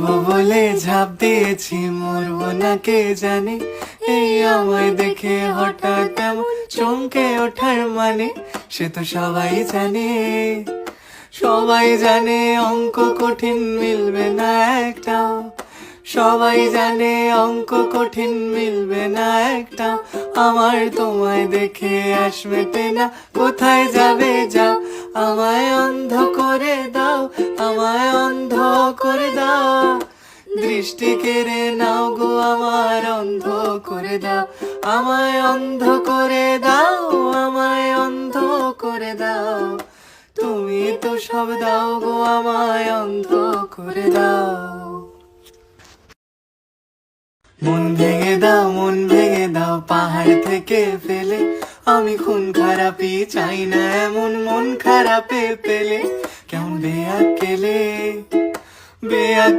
মরবো বলে ঝাঁপ দিয়েছি, মরবো না কে জানে। এই আমায় দেখে হঠাৎ এমন চমকে ওঠার মানে, সে তো সবাই জানে। সবাই জানে অঙ্ক কঠিন মিলবে না একটাও, সবাই জানে অঙ্ক কঠিন মিলবে না একটাও। আমার তোমায় দেখে আস মেটে না, কোথায় যাবে যাও। আমায় অন্ধ করে দাও, আমায় অন্ধ করে দাও। দৃষ্টি কেড়ে নাও গো আমার, অন্ধ করে দাও। আমায় অন্ধ করে দাও, আমায় অন্ধ করে দাও। তুমি তো সব দাও গো, আমায় অন্ধ করে দাও। মন ভেঙে দাও, মন ভেঙে দাও পাহাড় থেকে ফেলে। আমি খুন খারাপি চাই না এমন মন খারাপে পেলে। কেমন বেয়াক্কেলে বেয়াক্কেলে